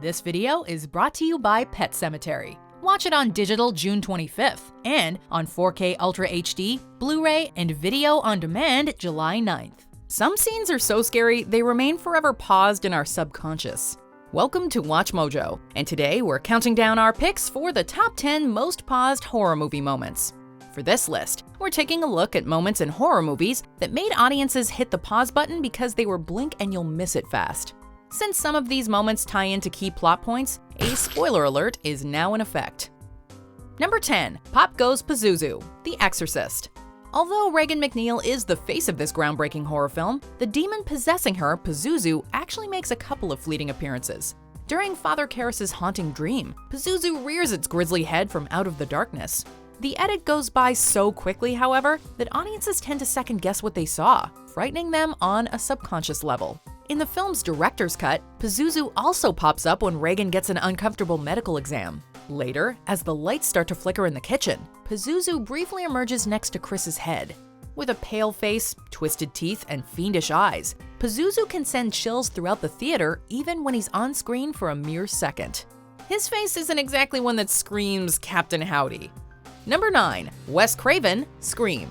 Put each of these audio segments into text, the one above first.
This video is brought to you by Pet Sematary. Watch it on digital June 25th and on 4K Ultra HD, Blu-ray, and video on demand July 9th. Some scenes are so scary they remain forever paused in our subconscious. Welcome to WatchMojo, and today we're counting down our picks for the top 10 most paused horror movie moments. For this list, we're taking a look at moments in horror movies that made audiences hit the pause button because they were blink and you'll miss it fast. Since some of these moments tie into key plot points, a spoiler alert is now in effect. Number 10. Pop Goes Pazuzu, The Exorcist. Although Regan McNeil is the face of this groundbreaking horror film, the demon possessing her, Pazuzu, actually makes a couple of fleeting appearances. During Father Karras's haunting dream, Pazuzu rears its grisly head from out of the darkness. The edit goes by so quickly, however, that audiences tend to second-guess what they saw, frightening them on a subconscious level. In the film's director's cut, Pazuzu also pops up when Regan gets an uncomfortable medical exam. Later, as the lights start to flicker in the kitchen, Pazuzu briefly emerges next to Chris's head. With a pale face, twisted teeth, and fiendish eyes, Pazuzu can send chills throughout the theater even when he's on screen for a mere second. His face isn't exactly one that screams Captain Howdy. Number 9. Wes Craven, Scream.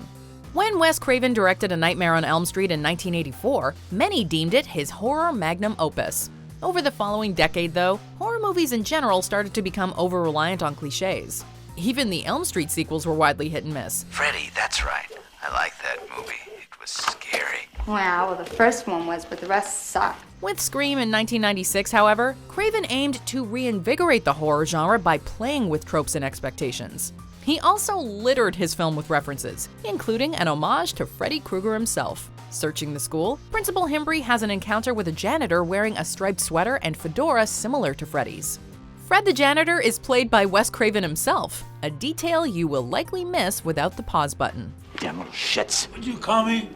When Wes Craven directed A Nightmare on Elm Street in 1984, many deemed it his horror magnum opus. Over the following decade, though, horror movies in general started to become over-reliant on cliches. Even the Elm Street sequels were widely hit and miss. Freddy, that's right. I like that movie. It was scary. Wow, well, the first one was, but the rest sucked. With Scream in 1996, however, Craven aimed to reinvigorate the horror genre by playing with tropes and expectations. He also littered his film with references, including an homage to Freddy Krueger himself. Searching the school, Principal Himbry has an encounter with a janitor wearing a striped sweater and fedora similar to Freddy's. Fred the janitor is played by Wes Craven himself, a detail you will likely miss without the pause button. Damn little shits. What'd you call me?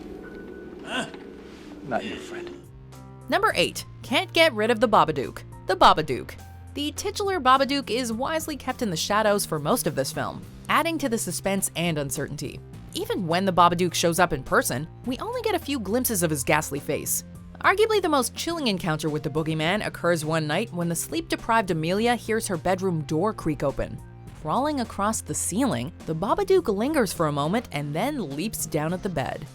Huh? Not you, Fred. Number 8. Can't get rid of the Babadook. The Babadook. The titular Babadook is wisely kept in the shadows for most of this film, adding to the suspense and uncertainty. Even when the Babadook shows up in person, we only get a few glimpses of his ghastly face. Arguably the most chilling encounter with the boogeyman occurs one night when the sleep-deprived Amelia hears her bedroom door creak open. Crawling across the ceiling, the Babadook lingers for a moment and then leaps down at the bed.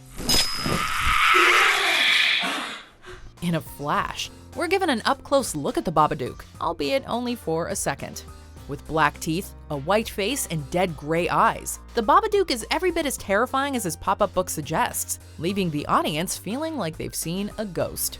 In a flash, we're given an up-close look at the Babadook, albeit only for a second. With black teeth, a white face, and dead gray eyes, the Babadook is every bit as terrifying as his pop-up book suggests, leaving the audience feeling like they've seen a ghost.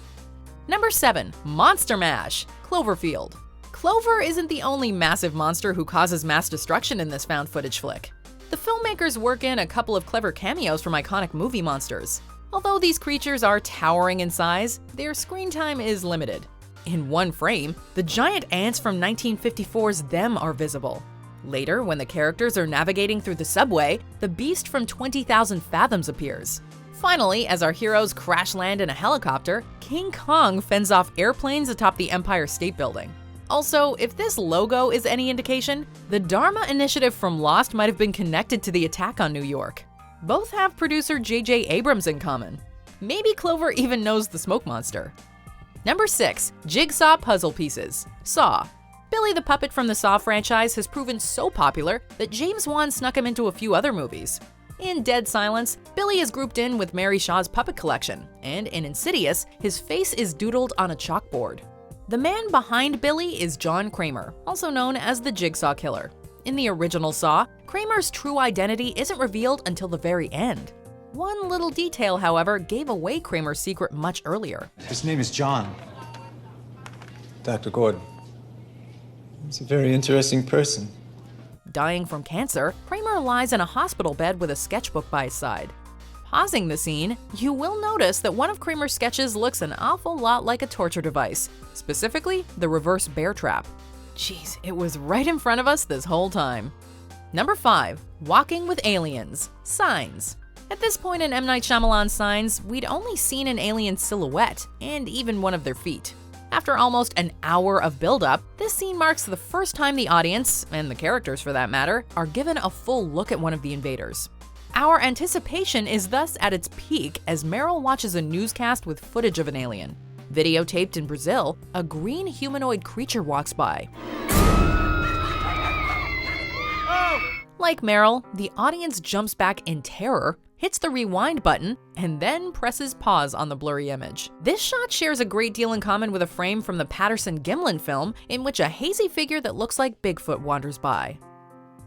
Number 7. Monster Mash, Cloverfield. Clover isn't the only massive monster who causes mass destruction in this found footage flick. The filmmakers work in a couple of clever cameos from iconic movie monsters. Although these creatures are towering in size, their screen time is limited. In one frame, the giant ants from 1954's Them are visible. Later, when the characters are navigating through the subway, the beast from 20,000 Fathoms appears. Finally, as our heroes crash land in a helicopter, King Kong fends off airplanes atop the Empire State Building. Also, if this logo is any indication, the Dharma Initiative from Lost might have been connected to the attack on New York. Both have producer J.J. Abrams in common. Maybe Clover even knows the smoke monster. Number 6. Jigsaw Puzzle Pieces, Saw. Billy the Puppet from the Saw franchise has proven so popular that James Wan snuck him into a few other movies. In Dead Silence, Billy is grouped in with Mary Shaw's puppet collection, and in Insidious, his face is doodled on a chalkboard. The man behind Billy is John Kramer, also known as the Jigsaw Killer. In the original Saw, Kramer's true identity isn't revealed until the very end. One little detail, however, gave away Kramer's secret much earlier. His name is John. Dr. Gordon. He's a very interesting person. Dying from cancer, Kramer lies in a hospital bed with a sketchbook by his side. Pausing the scene, you will notice that one of Kramer's sketches looks an awful lot like a torture device, specifically the reverse bear trap. Jeez, it was right in front of us this whole time. Number 5. Walking with Aliens, Signs. At this point in M. Night Shyamalan's Signs, we'd only seen an alien silhouette, and even one of their feet. After almost an hour of build-up, this scene marks the first time the audience, and the characters for that matter, are given a full look at one of the invaders. Our anticipation is thus at its peak as Meryl watches a newscast with footage of an alien. Videotaped in Brazil, a green humanoid creature walks by. Like Meryl, the audience jumps back in terror, hits the rewind button, and then presses pause on the blurry image. This shot shares a great deal in common with a frame from the Patterson-Gimlin film in which a hazy figure that looks like Bigfoot wanders by.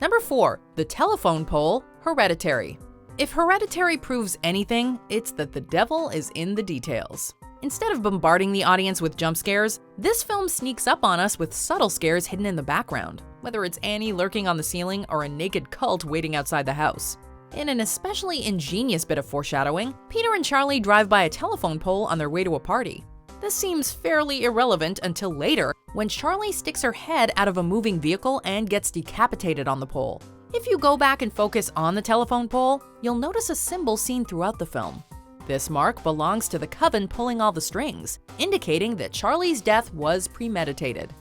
Number 4. The telephone pole, Hereditary. If Hereditary proves anything, it's that the devil is in the details. Instead of bombarding the audience with jump scares, this film sneaks up on us with subtle scares hidden in the background, whether it's Annie lurking on the ceiling or a naked cult waiting outside the house. In an especially ingenious bit of foreshadowing, Peter and Charlie drive by a telephone pole on their way to a party. This seems fairly irrelevant until later, when Charlie sticks her head out of a moving vehicle and gets decapitated on the pole. If you go back and focus on the telephone pole, you'll notice a symbol seen throughout the film. This mark belongs to the coven pulling all the strings, indicating that Charlie's death was premeditated.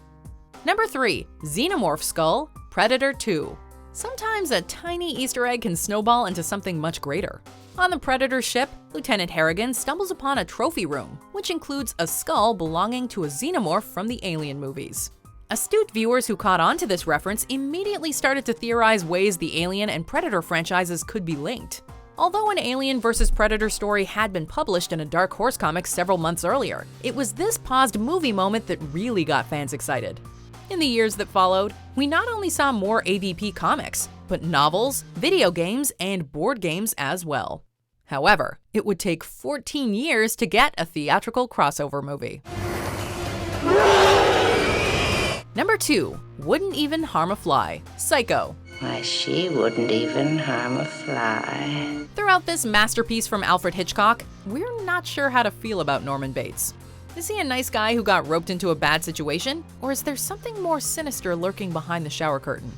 Number 3. Xenomorph Skull, Predator 2. Sometimes a tiny Easter egg can snowball into something much greater. On the Predator ship, Lieutenant Harrigan stumbles upon a trophy room, which includes a skull belonging to a xenomorph from the Alien movies. Astute viewers who caught on to this reference immediately started to theorize ways the Alien and Predator franchises could be linked. Although an Alien vs. Predator story had been published in a Dark Horse comic several months earlier, it was this paused movie moment that really got fans excited. In the years that followed, we not only saw more AVP comics, but novels, video games, and board games as well. However, it would take 14 years to get a theatrical crossover movie. Number 2. Wouldn't even harm a fly, Psycho. Why, she wouldn't even harm a fly. Throughout this masterpiece from Alfred Hitchcock, we're not sure how to feel about Norman Bates. Is he a nice guy who got roped into a bad situation, or is there something more sinister lurking behind the shower curtain?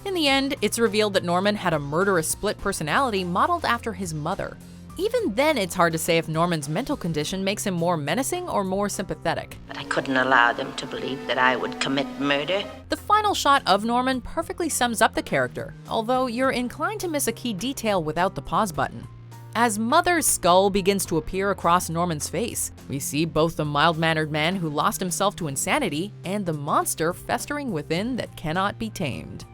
In the end, it's revealed that Norman had a murderous split personality modeled after his mother. Even then, it's hard to say if Norman's mental condition makes him more menacing or more sympathetic. But I couldn't allow them to believe that I would commit murder. The final shot of Norman perfectly sums up the character, although you're inclined to miss a key detail without the pause button. As Mother's skull begins to appear across Norman's face, we see both the mild-mannered man who lost himself to insanity and the monster festering within that cannot be tamed.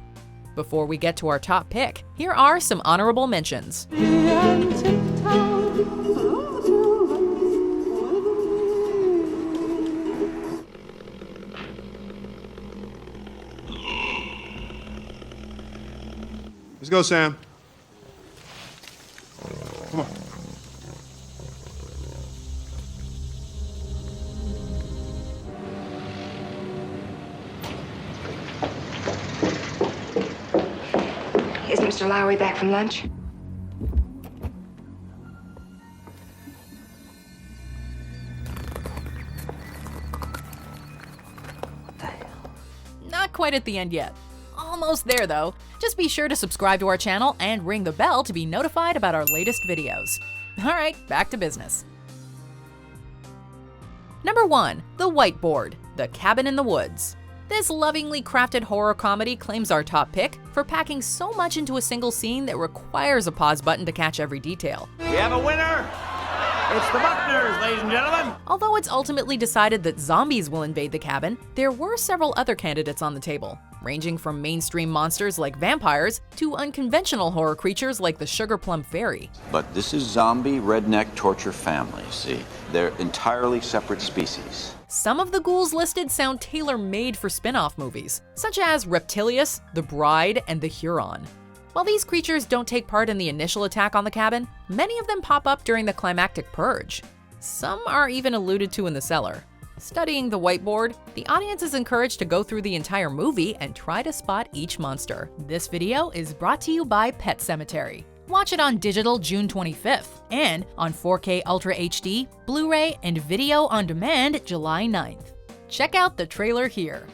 Before we get to our top pick, here are some honorable mentions. Let's go, Sam. Come on. Isn't Mr. Lowry back from lunch? Not quite at the end yet. Almost there though. Just be sure to subscribe to our channel and ring the bell to be notified about our latest videos. Alright, back to business. Number 1. The Whiteboard, The Cabin in the Woods. This lovingly crafted horror comedy claims our top pick for packing so much into a single scene that requires a pause button to catch every detail. We have a winner! It's the Buckners, ladies and gentlemen! Although it's ultimately decided that zombies will invade the cabin, there were several other candidates on the table, ranging from mainstream monsters like vampires to unconventional horror creatures like the Sugar Plum Fairy. But this is zombie redneck torture family, see? They're entirely separate species. Some of the ghouls listed sound tailor-made for spin-off movies, such as Reptilius, The Bride, and The Huron. While these creatures don't take part in the initial attack on the cabin, many of them pop up during the climactic purge. Some are even alluded to in the cellar. Studying the whiteboard, the audience is encouraged to go through the entire movie and try to spot each monster. This video is brought to you by Pet Sematary. Watch it on digital June 25th and on 4K Ultra HD, Blu-ray, and video on demand July 9th. Check out the trailer here.